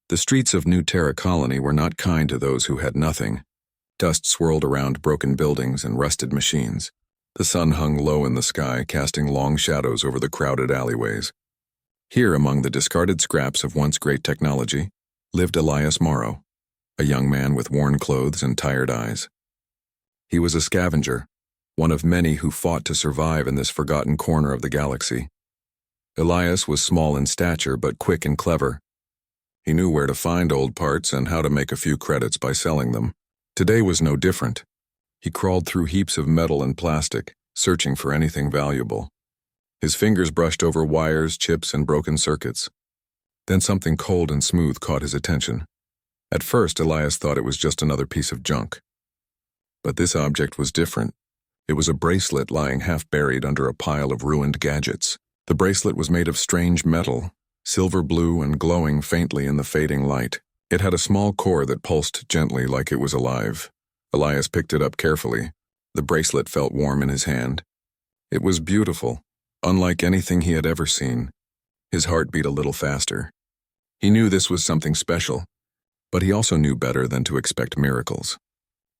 The streets of New Terra Colony were not kind to those who had nothing. Dust swirled around broken buildings and rusted machines. The sun hung low in the sky, casting long shadows over the crowded alleyways. Here, among the discarded scraps of once great technology, lived Elias Morrow, a young man with worn clothes and tired eyes. He was a scavenger, one of many who fought to survive in this forgotten corner of the galaxy. Elias was small in stature but quick and clever. He knew where to find old parts and how to make a few credits by selling them. Today was no different. He crawled through heaps of metal and plastic, searching for anything valuable. His fingers brushed over wires, chips, and broken circuits. Then something cold and smooth caught his attention. At first, Elias thought it was just another piece of junk. But this object was different. It was a bracelet lying half buried under a pile of ruined gadgets. The bracelet was made of strange metal, silver blue and glowing faintly in the fading light. It had a small core that pulsed gently like it was alive. Elias picked it up carefully. The bracelet felt warm in his hand. It was beautiful, unlike anything he had ever seen. His heart beat a little faster. He knew this was something special, but he also knew better than to expect miracles.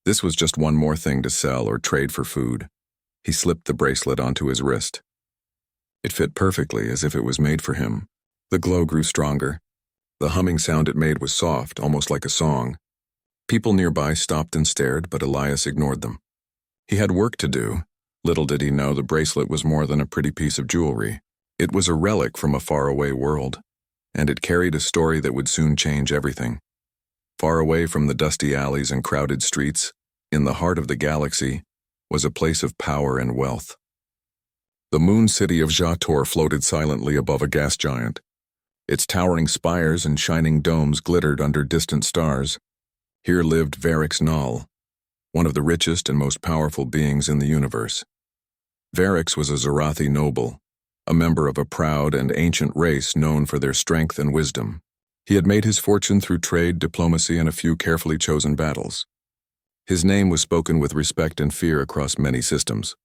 This was just one more thing to sell or trade for food. He slipped the bracelet onto his wrist. It fit perfectly, as if it was made for him. The glow grew stronger. The humming sound it made was soft, almost like a song. People nearby stopped and stared, but Elias ignored them. He had work to do. Little did he know the bracelet was more than a pretty piece of jewelry. It was a relic from a faraway world, and it carried a story that would soon change everything. Far away from the dusty alleys and crowded streets, in the heart of the galaxy, was a place of power and wealth. The moon city of Jator floated silently above a gas giant. Its towering spires and shining domes glittered under distant stars. Here lived Varix Null, one of the richest and most powerful beings in the universe. Varix was a Zarathi noble, a member of a proud and ancient race known for their strength and wisdom. He had made his fortune through trade, diplomacy, and a few carefully chosen battles. His name was spoken with respect and fear across many systems.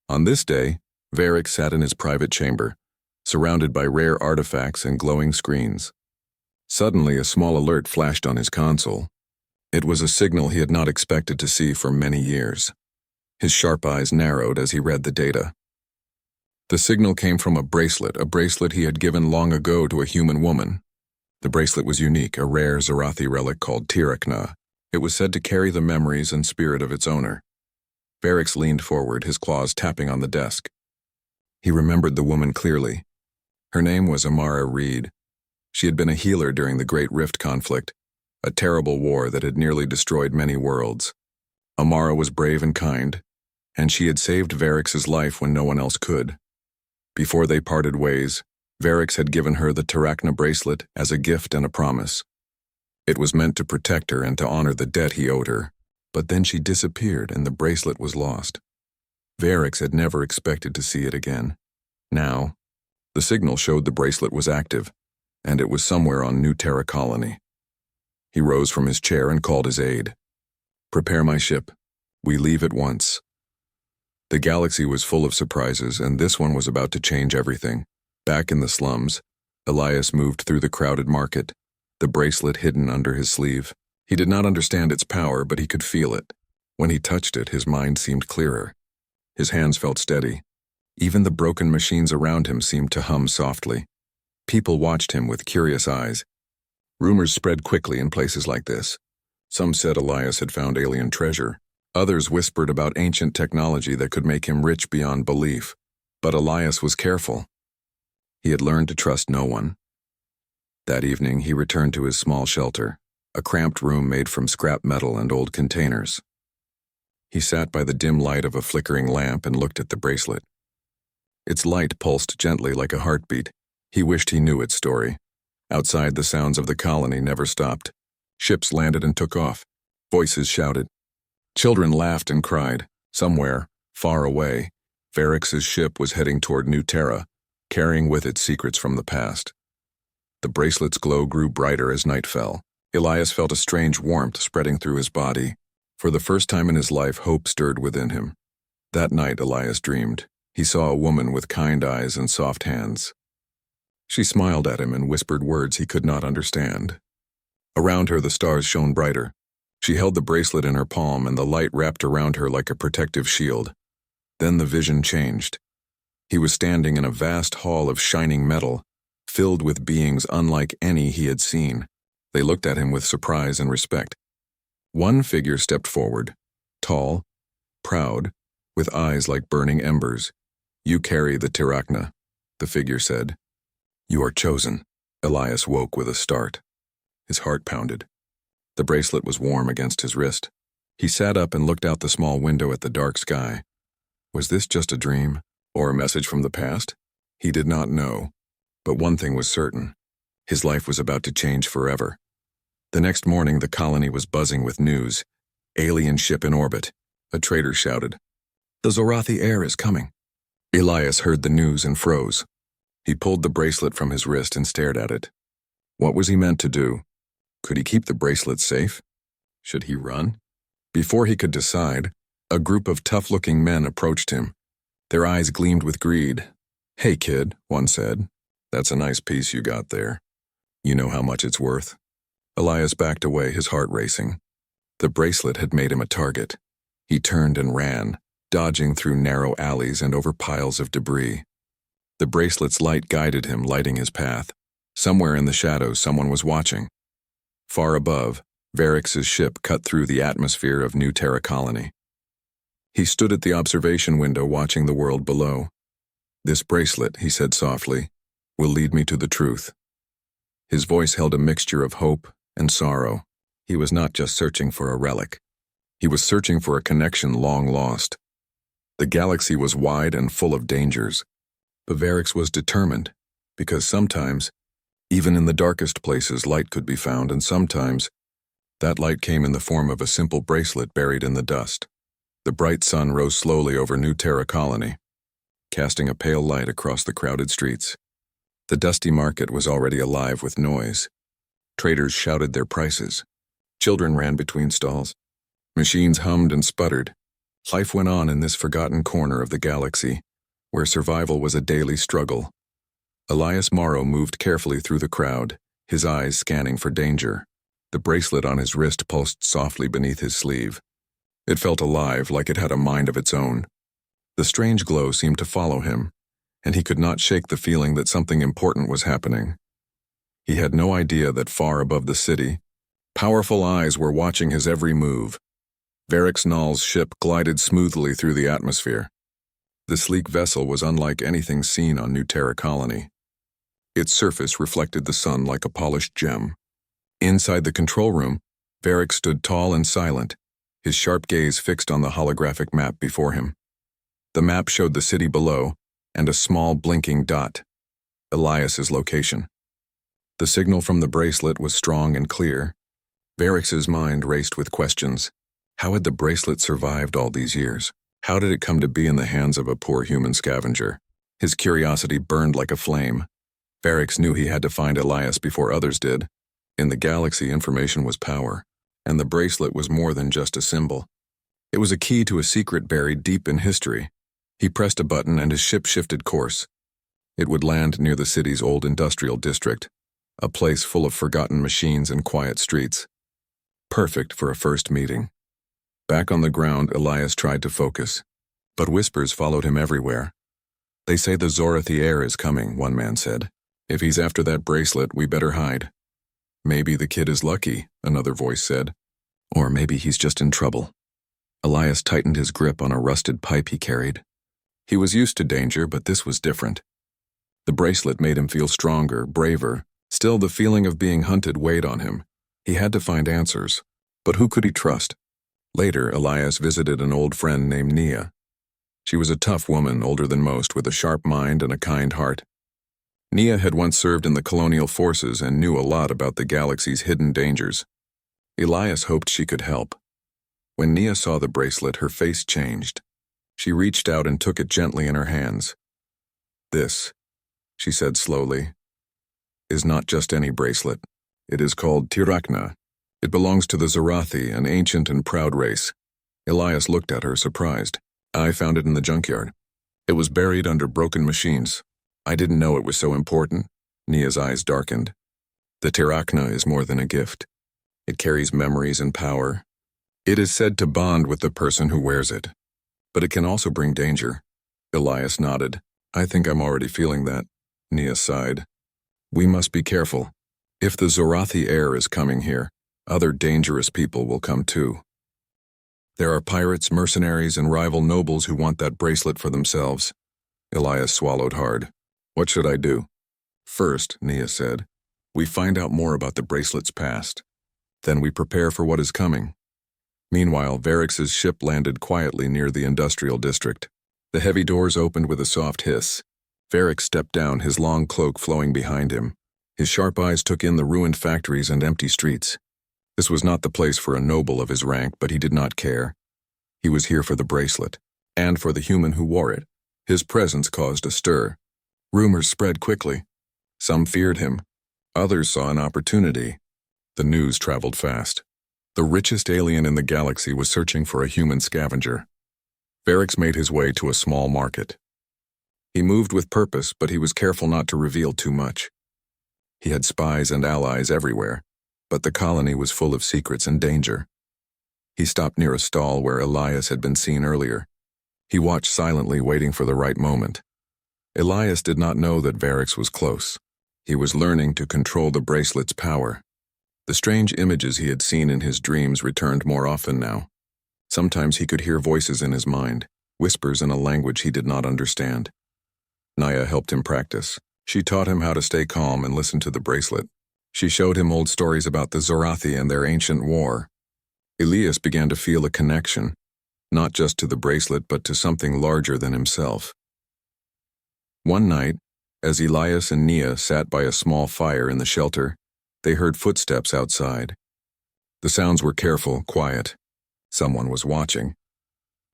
On this day, Varix sat in his private chamber, surrounded by rare artifacts and glowing screens. Suddenly, a small alert flashed on his console. It was a signal he had not expected to see for many years. His sharp eyes narrowed as he read the data. The signal came from a bracelet he had given long ago to a human woman. The bracelet was unique, a rare Zarathi relic called Tirakna. It was said to carry the memories and spirit of its owner. Varix leaned forward, his claws tapping on the desk. He remembered the woman clearly. Her name was Amara Reed. She had been a healer during the Great Rift conflict, a terrible war that had nearly destroyed many worlds. Amara was brave and kind, and she had saved Varix's life when no one else could. Before they parted ways, Varix had given her the Tirakna bracelet as a gift and a promise. It was meant to protect her and to honor the debt he owed her, but then she disappeared and the bracelet was lost. Varix had never expected to see it again. Now, the signal showed the bracelet was active, and it was somewhere on New Terra Colony. He rose from his chair and called his aide. "Prepare my ship. We leave at once." The galaxy was full of surprises, and this one was about to change everything. Back in the slums, Elias moved through the crowded market, the bracelet hidden under his sleeve. He did not understand its power, but he could feel it. When he touched it, his mind seemed clearer. His hands felt steady. Even the broken machines around him seemed to hum softly. People watched him with curious eyes. Rumors spread quickly in places like this. Some said Elias had found alien treasure. Others whispered about ancient technology that could make him rich beyond belief. But Elias was careful. He had learned to trust no one. That evening, he returned to his small shelter, a cramped room made from scrap metal and old containers. He sat by the dim light of a flickering lamp and looked at the bracelet. Its light pulsed gently like a heartbeat. He wished he knew its story. Outside, the sounds of the colony never stopped. Ships landed and took off. Voices shouted. Children laughed and cried. Somewhere, far away, Varix's ship was heading toward New Terra, carrying with it secrets from the past. The bracelet's glow grew brighter as night fell. Elias felt a strange warmth spreading through his body. For the first time in his life, hope stirred within him. That night, Elias dreamed. He saw a woman with kind eyes and soft hands. She smiled at him and whispered words he could not understand. Around her, the stars shone brighter. She held the bracelet in her palm, and the light wrapped around her like a protective shield. Then the vision changed. He was standing in a vast hall of shining metal, filled with beings unlike any he had seen. They looked at him with surprise and respect. One figure stepped forward, tall, proud, with eyes like burning embers. "You carry the Tirachna," the figure said. "You are chosen." Elias woke with a start. His heart pounded. The bracelet was warm against his wrist. He sat up and looked out the small window at the dark sky. Was this just a dream, or a message from the past? He did not know. But one thing was certain. His life was about to change forever. The next morning, the colony was buzzing with news. "Alien ship in orbit," a trader shouted. "The Zorathi heir is coming." Elias heard the news and froze. He pulled the bracelet from his wrist and stared at it. What was he meant to do? Could he keep the bracelet safe? Should he run? Before he could decide, a group of tough-looking men approached him. Their eyes gleamed with greed. "Hey, kid," one said. "That's a nice piece you got there. You know how much it's worth." Elias backed away, his heart racing. The bracelet had made him a target. He turned and ran, dodging through narrow alleys and over piles of debris. The bracelet's light guided him, lighting his path. Somewhere in the shadows, someone was watching. Far above, Varix's ship cut through the atmosphere of New Terra Colony. He stood at the observation window watching the world below. "This bracelet," he said softly, "will lead me to the truth." His voice held a mixture of hope and sorrow. He was not just searching for a relic. He was searching for a connection long lost. The galaxy was wide and full of dangers, but Varix was determined, because sometimes, even in the darkest places, light could be found, and sometimes that light came in the form of a simple bracelet buried in the dust. The bright sun rose slowly over New Terra Colony, casting a pale light across the crowded streets. The dusty market was already alive with noise. Traders shouted their prices. Children ran between stalls. Machines hummed and sputtered. Life went on in this forgotten corner of the galaxy, where survival was a daily struggle. Elias Morrow moved carefully through the crowd, his eyes scanning for danger. The bracelet on his wrist pulsed softly beneath his sleeve. It felt alive, like it had a mind of its own. The strange glow seemed to follow him, and he could not shake the feeling that something important was happening. He had no idea that far above the city, powerful eyes were watching his every move. Varix Null's ship glided smoothly through the atmosphere. The sleek vessel was unlike anything seen on New Terra Colony. Its surface reflected the sun like a polished gem. Inside the control room, Varix stood tall and silent, his sharp gaze fixed on the holographic map before him. The map showed the city below, and a small blinking dot, Elias's location. The signal from the bracelet was strong and clear. Varix's mind raced with questions. How had the bracelet survived all these years? How did it come to be in the hands of a poor human scavenger? His curiosity burned like a flame. Varix knew he had to find Elias before others did. In the galaxy, information was power, and the bracelet was more than just a symbol. It was a key to a secret buried deep in history. He pressed a button and his ship shifted course. It would land near the city's old industrial district, a place full of forgotten machines and quiet streets. Perfect for a first meeting. Back on the ground, Elias tried to focus, but whispers followed him everywhere. "They say the Zorathi heir is coming," one man said. "If he's after that bracelet, we better hide." "Maybe the kid is lucky," another voice said. "Or maybe he's just in trouble." Elias tightened his grip on a rusted pipe he carried. He was used to danger, but this was different. The bracelet made him feel stronger, braver. Still, the feeling of being hunted weighed on him. He had to find answers, but who could he trust? Later, Elias visited an old friend named Nia. She was a tough woman, older than most, with a sharp mind and a kind heart. Nia had once served in the colonial forces and knew a lot about the galaxy's hidden dangers. Elias hoped she could help. When Nia saw the bracelet, her face changed. She reached out and took it gently in her hands. "This," she said slowly, "is not just any bracelet. It is called Tirachna. It belongs to the Zorathi, an ancient and proud race." Elias looked at her, surprised. "I found it in the junkyard. It was buried under broken machines. I didn't know it was so important." Nia's eyes darkened. "The Tirachna is more than a gift. It carries memories and power. It is said to bond with the person who wears it. But it can also bring danger. Elias nodded. I think I'm already feeling that. Nia sighed. We must be careful. If the Zorathi heir is coming here, other dangerous people will come too. There are pirates, mercenaries, and rival nobles who want that bracelet for themselves. Elias swallowed hard. What should I do? First, Nia said, we find out more about the bracelet's past. Then we prepare for what is coming. Meanwhile, Varix's ship landed quietly near the industrial district. The heavy doors opened with a soft hiss. Varix stepped down, his long cloak flowing behind him. His sharp eyes took in the ruined factories and empty streets. This was not the place for a noble of his rank, but he did not care. He was here for the bracelet, and for the human who wore it. His presence caused a stir. Rumors spread quickly. Some feared him. Others saw an opportunity. The news traveled fast. The richest alien in the galaxy was searching for a human scavenger. Varix made his way to a small market. He moved with purpose, but he was careful not to reveal too much. He had spies and allies everywhere, but the colony was full of secrets and danger. He stopped near a stall where Elias had been seen earlier. He watched silently, waiting for the right moment. Elias did not know that Varix was close. He was learning to control the bracelet's power. The strange images he had seen in his dreams returned more often now. Sometimes he could hear voices in his mind, whispers in a language he did not understand. Naya helped him practice. She taught him how to stay calm and listen to the bracelet. She showed him old stories about the Zorathi and their ancient war. Elias began to feel a connection, not just to the bracelet but to something larger than himself. One night, as Elias and Nia sat by a small fire in the shelter, they heard footsteps outside. The sounds were careful, quiet. Someone was watching.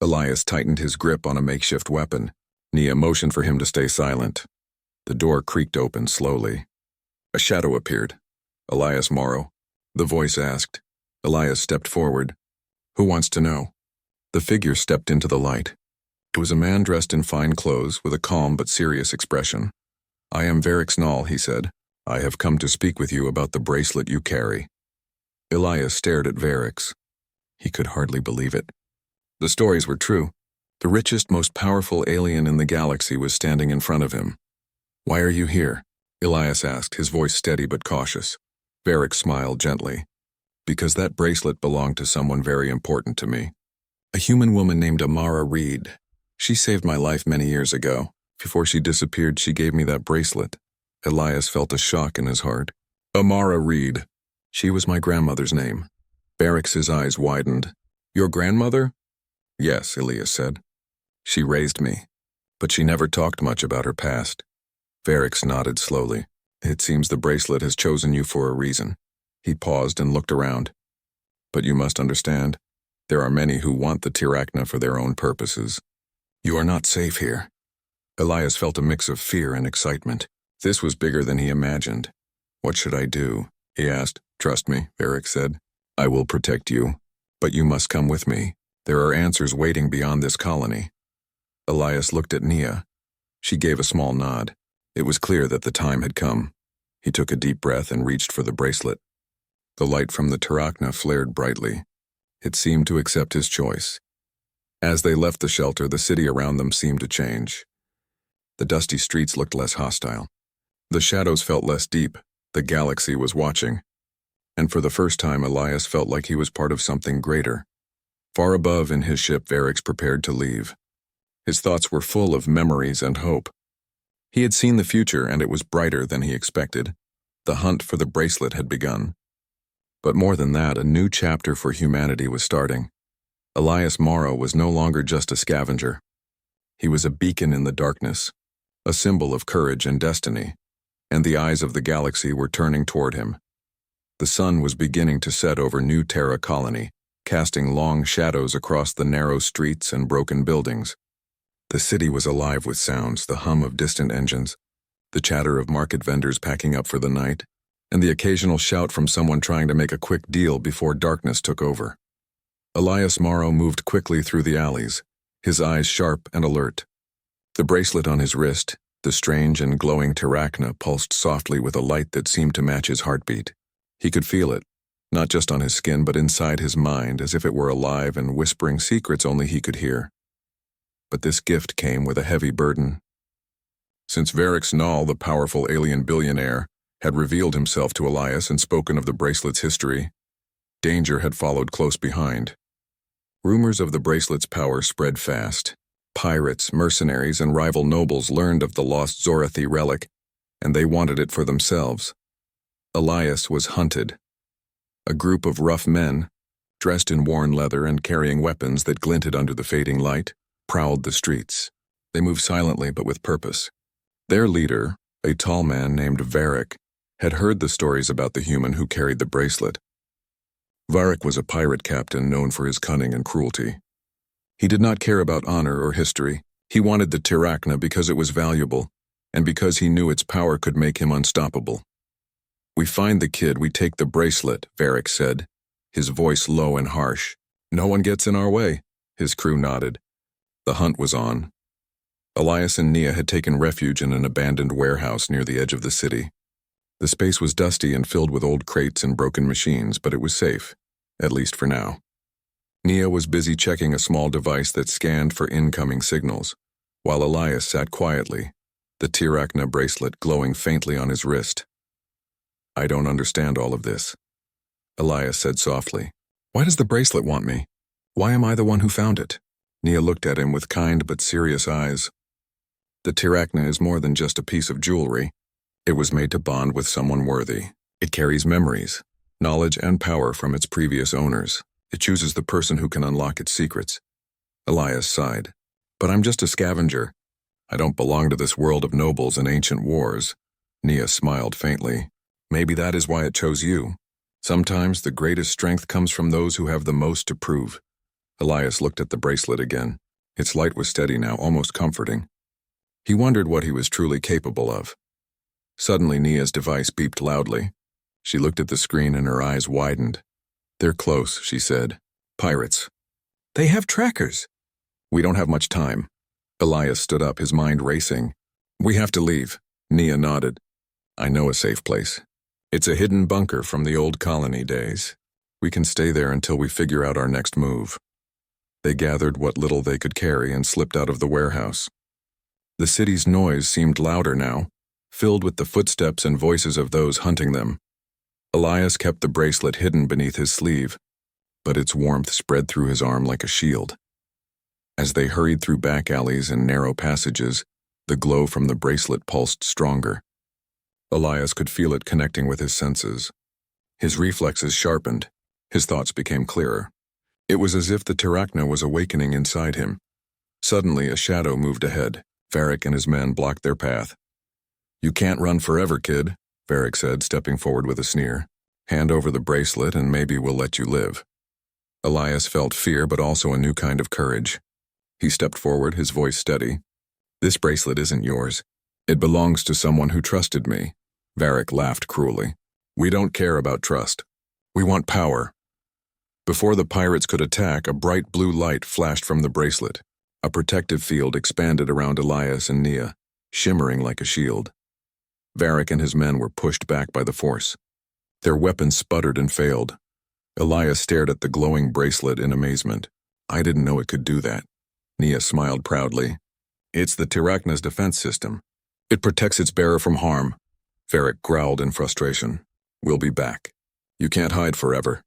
Elias tightened his grip on a makeshift weapon. Nia motioned for him to stay silent. The door creaked open slowly. A shadow appeared. Elias Morrow. The voice asked. Elias stepped forward. Who wants to know? The figure stepped into the light. It was a man dressed in fine clothes with a calm but serious expression. I am Varix Null, he said. I have come to speak with you about the bracelet you carry. Elias stared at Varix. He could hardly believe it. The stories were true. The richest, most powerful alien in the galaxy was standing in front of him. Why are you here? Elias asked, his voice steady but cautious. Varix smiled gently. Because that bracelet belonged to someone very important to me. A human woman named Amara Reed. She saved my life many years ago. Before she disappeared, she gave me that bracelet. Elias felt a shock in his heart. Amara Reed. She was my grandmother's name. Varix's eyes widened. Your grandmother? Yes, Elias said. She raised me, but she never talked much about her past. Varix nodded slowly. It seems the bracelet has chosen you for a reason. He paused and looked around. But you must understand, there are many who want the Tirachna for their own purposes. You are not safe here. Elias felt a mix of fear and excitement. This was bigger than he imagined. What should I do? He asked. Trust me, Varix said. I will protect you. But you must come with me. There are answers waiting beyond this colony. Elias looked at Nia. She gave a small nod. It was clear that the time had come. He took a deep breath and reached for the bracelet. The light from the Tirachna flared brightly. It seemed to accept his choice. As they left the shelter, the city around them seemed to change. The dusty streets looked less hostile. The shadows felt less deep. The galaxy was watching. And for the first time, Elias felt like he was part of something greater. Far above in his ship, Varix prepared to leave. His thoughts were full of memories and hope. He had seen the future, and it was brighter than he expected. The hunt for the bracelet had begun. But more than that, a new chapter for humanity was starting. Elias Morrow was no longer just a scavenger. He was a beacon in the darkness, a symbol of courage and destiny, and the eyes of the galaxy were turning toward him. The sun was beginning to set over New Terra Colony, casting long shadows across the narrow streets and broken buildings. The city was alive with sounds, the hum of distant engines, the chatter of market vendors packing up for the night, and the occasional shout from someone trying to make a quick deal before darkness took over. Elias Morrow moved quickly through the alleys, his eyes sharp and alert. The bracelet on his wrist, the strange and glowing Tirachna, pulsed softly with a light that seemed to match his heartbeat. He could feel it, not just on his skin but inside his mind, as if it were alive and whispering secrets only he could hear. But this gift came with a heavy burden. Since Varric Null, the powerful alien billionaire, had revealed himself to Elias and spoken of the bracelet's history, danger had followed close behind. Rumors of the bracelet's power spread fast. Pirates, mercenaries, and rival nobles learned of the lost Zorathi relic, and they wanted it for themselves. Elias was hunted. A group of rough men, dressed in worn leather and carrying weapons that glinted under the fading light, prowled the streets. They moved silently but with purpose. Their leader, a tall man named Varric, had heard the stories about the human who carried the bracelet. Varric was a pirate captain known for his cunning and cruelty. He did not care about honor or history. He wanted the Tirachna because it was valuable, and because he knew its power could make him unstoppable. "We find the kid, we take the bracelet," Varric said, his voice low and harsh. "No one gets in our way." His crew nodded. The hunt was on. Elias and Nia had taken refuge in an abandoned warehouse near the edge of the city. The space was dusty and filled with old crates and broken machines, but it was safe, at least for now. Nia was busy checking a small device that scanned for incoming signals, while Elias sat quietly, the Tirachna bracelet glowing faintly on his wrist. "I don't understand all of this," Elias said softly. "Why does the bracelet want me? Why am I the one who found it?" Nia looked at him with kind but serious eyes. "The Tirachna is more than just a piece of jewelry. It was made to bond with someone worthy. It carries memories, knowledge, and power from its previous owners. It chooses the person who can unlock its secrets." Elias sighed. "But I'm just a scavenger. I don't belong to this world of nobles and ancient wars." Nia smiled faintly. "Maybe that is why it chose you. Sometimes the greatest strength comes from those who have the most to prove." Elias looked at the bracelet again. Its light was steady now, almost comforting. He wondered what he was truly capable of. Suddenly, Nia's device beeped loudly. She looked at the screen and her eyes widened. "They're close," she said. "Pirates. They have trackers." "We don't have much time." Elias stood up, his mind racing. "We have to leave." Nia nodded. "I know a safe place. It's a hidden bunker from the old colony days. We can stay there until we figure out our next move." They gathered what little they could carry and slipped out of the warehouse. The city's noise seemed louder now, filled with the footsteps and voices of those hunting them. Elias kept the bracelet hidden beneath his sleeve, but its warmth spread through his arm like a shield. As they hurried through back alleys and narrow passages, the glow from the bracelet pulsed stronger. Elias could feel it connecting with his senses. His reflexes sharpened. His thoughts became clearer. It was as if the Tirachna was awakening inside him. Suddenly, a shadow moved ahead. Varric and his men blocked their path. "You can't run forever, kid," Varric said, stepping forward with a sneer. "Hand over the bracelet and maybe we'll let you live." Elias felt fear but also a new kind of courage. He stepped forward, his voice steady. "This bracelet isn't yours. It belongs to someone who trusted me." Varric laughed cruelly. "We don't care about trust. We want power." Before the pirates could attack, a bright blue light flashed from the bracelet. A protective field expanded around Elias and Nia, shimmering like a shield. Varric and his men were pushed back by the force. Their weapons sputtered and failed. Elias stared at the glowing bracelet in amazement. "I didn't know it could do that." Nia smiled proudly. "It's the Tirachna's defense system. It protects its bearer from harm." Varric growled in frustration. "We'll be back. You can't hide forever."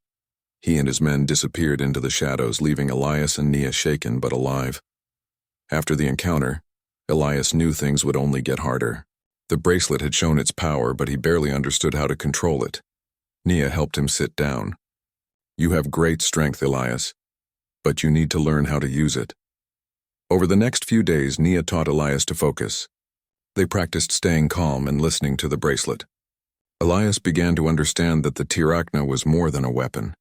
He and his men disappeared into the shadows, leaving Elias and Nia shaken but alive. After the encounter, Elias knew things would only get harder. The bracelet had shown its power, but he barely understood how to control it. Nia helped him sit down. "You have great strength, Elias, but you need to learn how to use it." Over the next few days, Nia taught Elias to focus. They practiced staying calm and listening to the bracelet. Elias began to understand that the Tirachna was more than a weapon.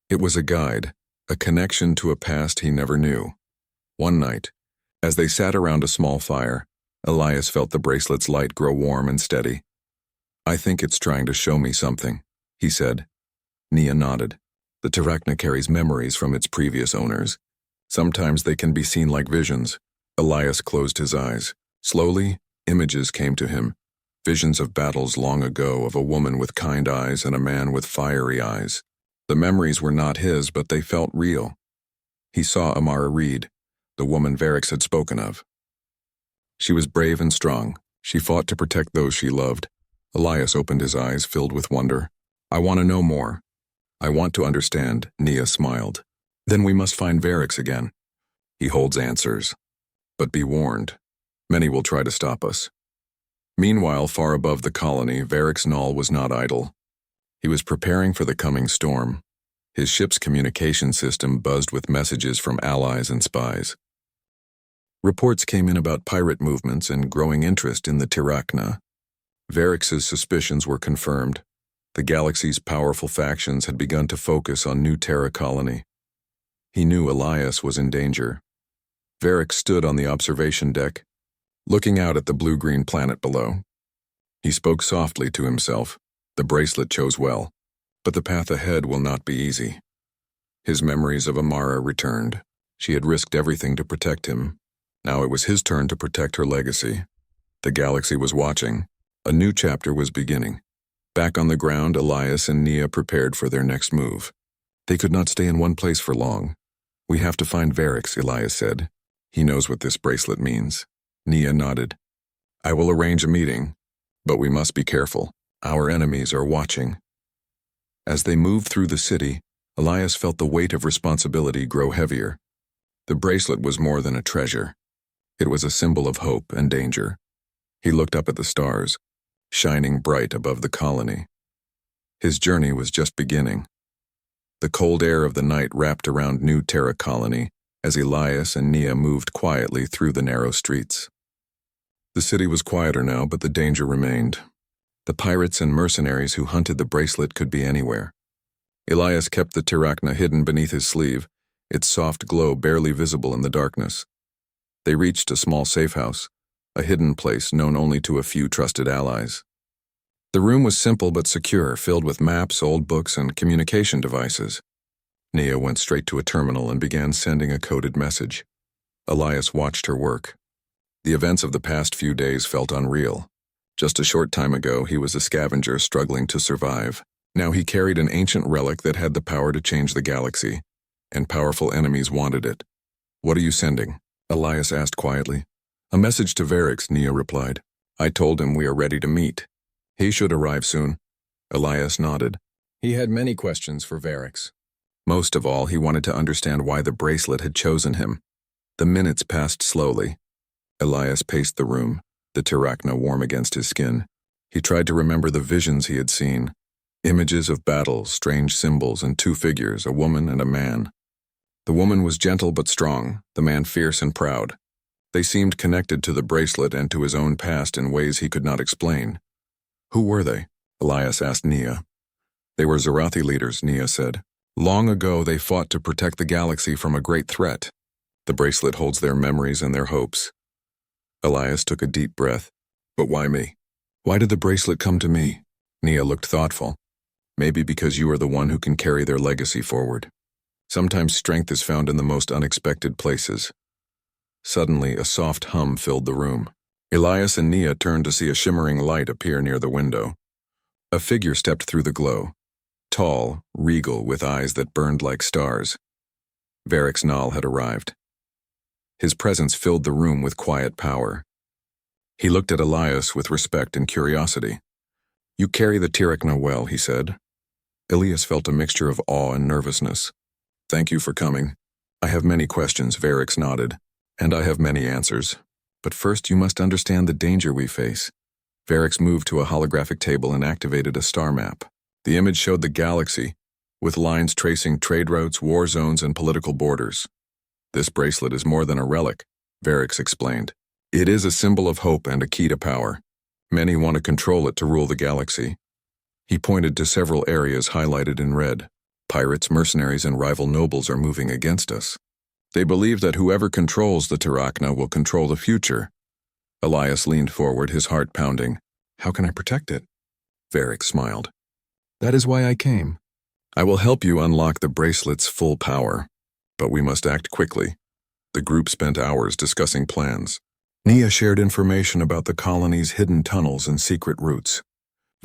It was a guide, a connection to a past he never knew. One night, as they sat around a small fire, Elias felt the bracelet's light grow warm and steady. "I think it's trying to show me something," he said. Nia nodded. "The Tirachna carries memories from its previous owners. Sometimes they can be seen like visions." Elias closed his eyes. Slowly, images came to him. Visions of battles long ago, of a woman with kind eyes and a man with fiery eyes. The memories were not his, but they felt real. He saw Amara Reed, the woman Varix had spoken of. She was brave and strong. She fought to protect those she loved. Elias opened his eyes, filled with wonder. I want to know more. I want to understand, Nia smiled. Then we must find Varix again. He holds answers. But be warned, many will try to stop us. Meanwhile, far above the colony, Varix Null was not idle. He was preparing for the coming storm. His ship's communication system buzzed with messages from allies and spies. Reports came in about pirate movements and growing interest in the Tirachna. Varix's suspicions were confirmed. The galaxy's powerful factions had begun to focus on New Terra Colony. He knew Elias was in danger. Varix stood on the observation deck, looking out at the blue-green planet below. He spoke softly to himself. The bracelet chose well, but the path ahead will not be easy. His memories of Amara returned. She had risked everything to protect him. Now it was his turn to protect her legacy. The galaxy was watching. A new chapter was beginning. Back on the ground, Elias and Nia prepared for their next move. They could not stay in one place for long. We have to find Varix, Elias said. He knows what this bracelet means. Nia nodded. I will arrange a meeting, but we must be careful. Our enemies are watching. As they moved through the city, Elias felt the weight of responsibility grow heavier. The bracelet was more than a treasure. It was a symbol of hope and danger. He looked up at the stars, shining bright above the colony. His journey was just beginning. The cold air of the night wrapped around New Terra Colony as Elias and Nia moved quietly through the narrow streets. The city was quieter now, but the danger remained. The pirates and mercenaries who hunted the bracelet could be anywhere. Elias kept the Tirachna hidden beneath his sleeve, its soft glow barely visible in the darkness. They reached a small safe house, a hidden place known only to a few trusted allies. The room was simple but secure, filled with maps, old books, and communication devices. Nia went straight to a terminal and began sending a coded message. Elias watched her work. The events of the past few days felt unreal. Just a short time ago, he was a scavenger struggling to survive. Now he carried an ancient relic that had the power to change the galaxy, and powerful enemies wanted it. What are you sending? Elias asked quietly. A message to Varix, Nia replied. I told him we are ready to meet. He should arrive soon. Elias nodded. He had many questions for Varix. Most of all, he wanted to understand why the bracelet had chosen him. The minutes passed slowly. Elias paced the room, the Tirachna warm against his skin. He tried to remember the visions he had seen. Images of battles, strange symbols, and two figures, a woman and a man. The woman was gentle but strong, the man fierce and proud. They seemed connected to the bracelet and to his own past in ways he could not explain. Who were they? Elias asked Nia. They were Zarathi leaders, Nia said. Long ago they fought to protect the galaxy from a great threat. The bracelet holds their memories and their hopes. Elias took a deep breath. But why me? Why did the bracelet come to me? Nia looked thoughtful. Maybe because you are the one who can carry their legacy forward. Sometimes strength is found in the most unexpected places. Suddenly, a soft hum filled the room. Elias and Nia turned to see a shimmering light appear near the window. A figure stepped through the glow. Tall, regal, with eyes that burned like stars. Varix Null had arrived. His presence filled the room with quiet power. He looked at Elias with respect and curiosity. You carry the Tirachna well, he said. Elias felt a mixture of awe and nervousness. Thank you for coming. I have many questions, Varix nodded. And I have many answers. But first you must understand the danger we face. Varix moved to a holographic table and activated a star map. The image showed the galaxy, with lines tracing trade routes, war zones, and political borders. This bracelet is more than a relic, Varix explained. It is a symbol of hope and a key to power. Many want to control it to rule the galaxy. He pointed to several areas highlighted in red. Pirates, mercenaries, and rival nobles are moving against us. They believe that whoever controls the Tirachna will control the future. Elias leaned forward, his heart pounding. How can I protect it? Varix smiled. That is why I came. I will help you unlock the bracelet's full power. But we must act quickly. The group spent hours discussing plans. Nia shared information about the colony's hidden tunnels and secret routes.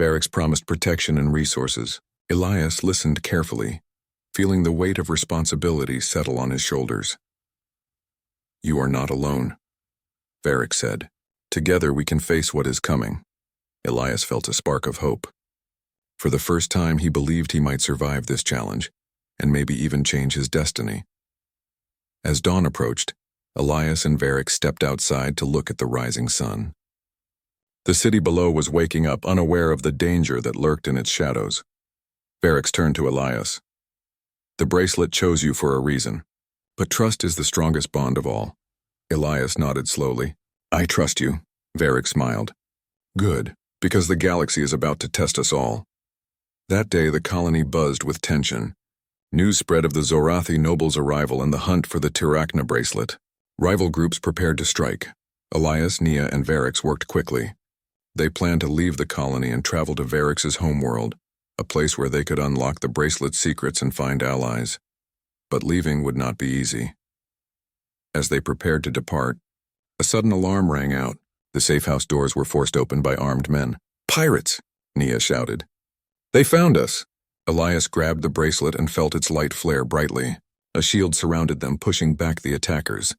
Varix promised protection and resources. Elias listened carefully. feeling the weight of responsibility settle on his shoulders. "You are not alone," Varric said. "Together we can face what is coming." Elias felt a spark of hope. For the first time, he believed he might survive this challenge, and maybe even change his destiny. As dawn approached, Elias and Varric stepped outside to look at the rising sun. The city below was waking up, unaware of the danger that lurked in its shadows. Varric turned to Elias. "The bracelet chose you for a reason, but trust is the strongest bond of all." Elias nodded slowly. "I trust you," Varric smiled. "Good, because the galaxy is about to test us all." That day the colony buzzed with tension. News spread of the Zorathi nobles' arrival and the hunt for the Tirachna bracelet. Rival groups prepared to strike. Elias, Nia, and Varric worked quickly. They planned to leave the colony and travel to Varric's homeworld, a place where they could unlock the bracelet's secrets and find allies. But leaving would not be easy. As they prepared to depart, a sudden alarm rang out. The safe house doors were forced open by armed men. "Pirates!" Nia shouted. "They found us!" Elias grabbed the bracelet and felt its light flare brightly. A shield surrounded them, pushing back the attackers.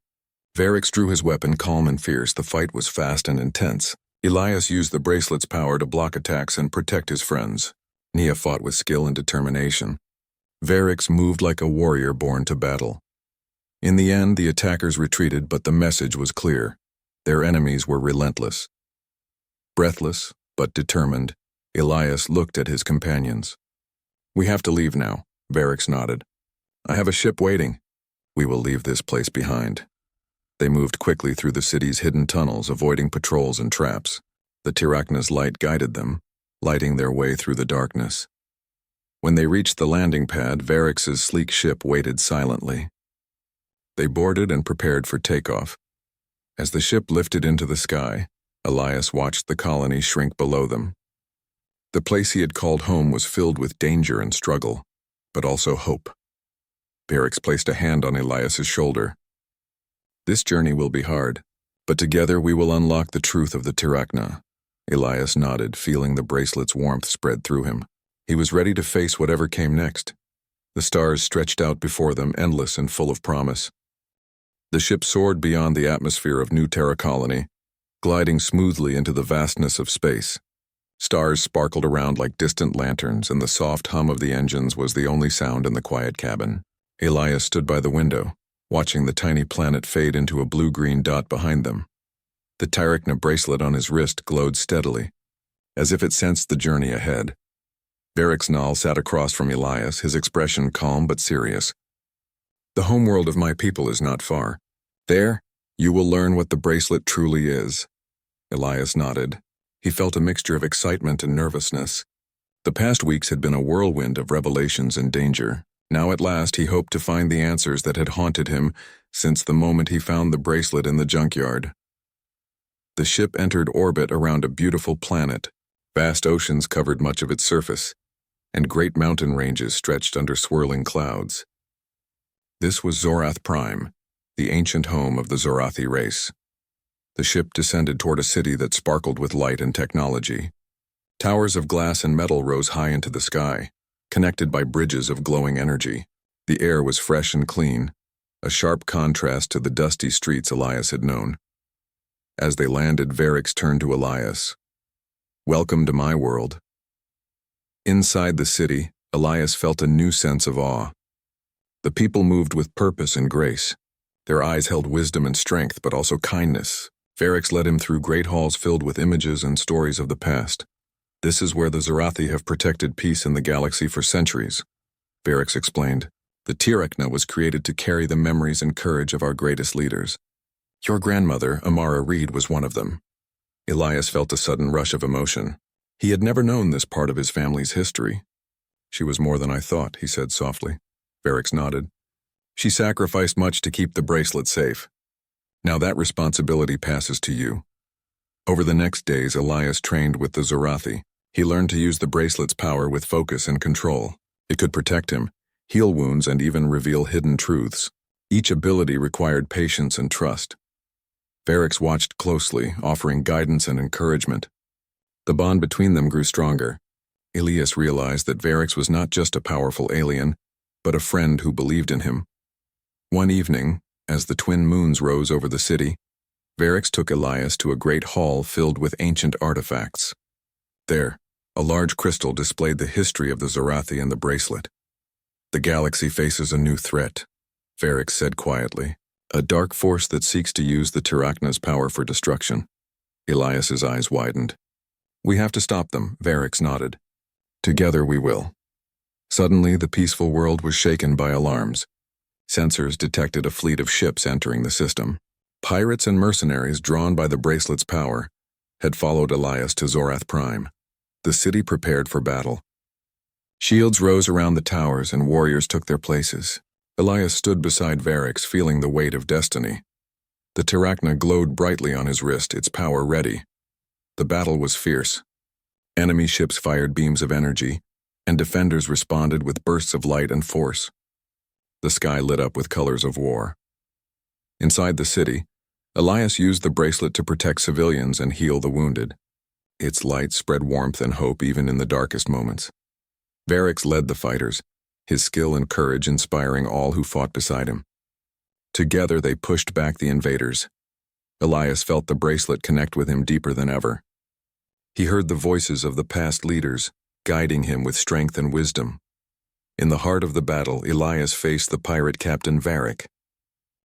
Varric drew his weapon, calm and fierce. The fight was fast and intense. Elias used the bracelet's power to block attacks and protect his friends. Nia fought with skill and determination. Varric moved like a warrior born to battle. In the end, the attackers retreated, but the message was clear. Their enemies were relentless. Breathless, but determined, Elias looked at his companions. "We have to leave now," Varric nodded. "I have a ship waiting. We will leave this place behind." They moved quickly through the city's hidden tunnels, avoiding patrols and traps. The Tirachna's light guided them, lighting their way through the darkness. When they reached the landing pad, Varric's sleek ship waited silently. They boarded and prepared for takeoff. As the ship lifted into the sky, Elias watched the colony shrink below them. The place he had called home was filled with danger and struggle, but also hope. Varric placed a hand on Elias's shoulder. "This journey will be hard, but together we will unlock the truth of the Tirachna." Elias nodded, feeling the bracelet's warmth spread through him. He was ready to face whatever came next. The stars stretched out before them, endless and full of promise. The ship soared beyond the atmosphere of New Terra Colony, gliding smoothly into the vastness of space. Stars sparkled around like distant lanterns, and the soft hum of the engines was the only sound in the quiet cabin. Elias stood by the window, watching the tiny planet fade into a blue-green dot behind them. The Tirachna bracelet on his wrist glowed steadily, as if it sensed the journey ahead. Varric sat across from Elias, his expression calm but serious. "The homeworld of my people is not far. There, you will learn what the bracelet truly is." Elias nodded. He felt a mixture of excitement and nervousness. The past weeks had been a whirlwind of revelations and danger. Now at last he hoped to find the answers that had haunted him since the moment he found the bracelet in the junkyard. The ship entered orbit around a beautiful planet. Vast oceans covered much of its surface, and great mountain ranges stretched under swirling clouds. This was Zorath Prime, the ancient home of the Zorathi race. The ship descended toward a city that sparkled with light and technology. Towers of glass and metal rose high into the sky, connected by bridges of glowing energy. The air was fresh and clean, a sharp contrast to the dusty streets Elias had known. As they landed, Varric turned to Elias. "Welcome to my world." Inside the city, Elias felt a new sense of awe. The people moved with purpose and grace. Their eyes held wisdom and strength, but also kindness. Varric led him through great halls filled with images and stories of the past. "This is where the Zorathi have protected peace in the galaxy for centuries," Varric explained. "The Tirachna was created to carry the memories and courage of our greatest leaders. Your grandmother, Amara Reed, was one of them." Elias felt a sudden rush of emotion. He had never known this part of his family's history. "She was more than I thought," he said softly. Varric nodded. "She sacrificed much to keep the bracelet safe. Now that responsibility passes to you." Over the next days, Elias trained with the Zorathi. He learned to use the bracelet's power with focus and control. It could protect him, heal wounds, and even reveal hidden truths. Each ability required patience and trust. Varric watched closely, offering guidance and encouragement. The bond between them grew stronger. Elias realized that Varric was not just a powerful alien, but a friend who believed in him. One evening, as the twin moons rose over the city, Varix took Elias to a great hall filled with ancient artifacts. There, a large crystal displayed the history of the Zorathi and the Bracelet. "The galaxy faces a new threat," Varix said quietly. "A dark force that seeks to use the Tirachna's power for destruction." Elias's eyes widened. "We have to stop them," Varix nodded. "Together we will." Suddenly, the peaceful world was shaken by alarms. Sensors detected a fleet of ships entering the system. Pirates and mercenaries drawn by the Bracelet's power had followed Elias to Zorath Prime. The city prepared for battle. Shields rose around the towers and warriors took their places. Elias stood beside Varix, feeling the weight of destiny. The Tirachna glowed brightly on his wrist, its power ready. The battle was fierce. Enemy ships fired beams of energy, and defenders responded with bursts of light and force. The sky lit up with colors of war. Inside the city, Elias used the bracelet to protect civilians and heal the wounded. Its light spread warmth and hope even in the darkest moments. Varix led the fighters, his skill and courage inspiring all who fought beside him. Together they pushed back the invaders. Elias felt the bracelet connect with him deeper than ever. He heard the voices of the past leaders, guiding him with strength and wisdom. In the heart of the battle, Elias faced the pirate captain Varric.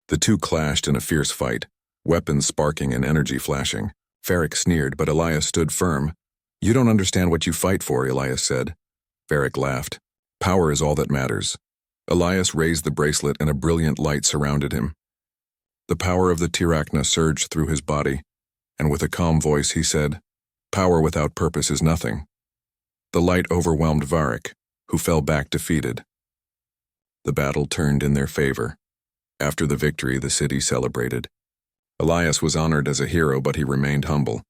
The two clashed in a fierce fight, weapons sparking and energy flashing. Varric sneered, but Elias stood firm. "You don't understand what you fight for," Elias said. Varric laughed. "Power is all that matters." Elias raised the bracelet and a brilliant light surrounded him. The power of the Tirachna surged through his body, and with a calm voice he said, "Power without purpose is nothing." The light overwhelmed Varric, who fell back defeated. The battle turned in their favor. After the victory, the city celebrated. Elias was honored as a hero, but he remained humble.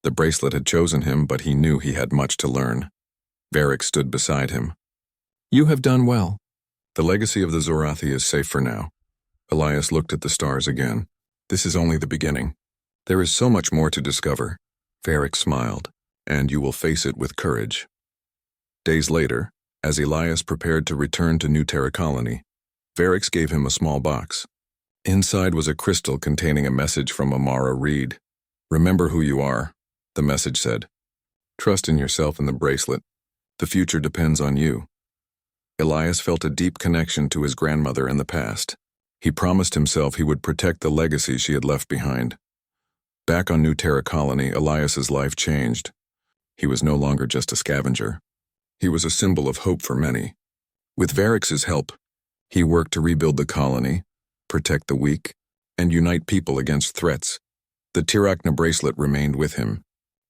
The bracelet had chosen him, but he knew he had much to learn. Varric stood beside him. "You have done well. The legacy of the Zorathi is safe for now." Elias looked at the stars again. "This is only the beginning. There is so much more to discover." Varric smiled. "And you will face it with courage." Days later, as Elias prepared to return to New Terra Colony, Varix gave him a small box. Inside was a crystal containing a message from Amara Reed. "Remember who you are," the message said. "Trust in yourself and the bracelet. The future depends on you." Elias felt a deep connection to his grandmother and the past. He promised himself he would protect the legacy she had left behind. Back on New Terra Colony, Elias's life changed. He was no longer just a scavenger. He was a symbol of hope for many. With Varix's help, he worked to rebuild the colony, protect the weak, and unite people against threats. The Tirachna bracelet remained with him,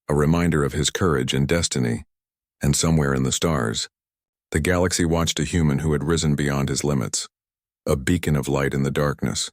a reminder of his courage and destiny. And somewhere in the stars, the galaxy watched a human who had risen beyond his limits, a beacon of light in the darkness.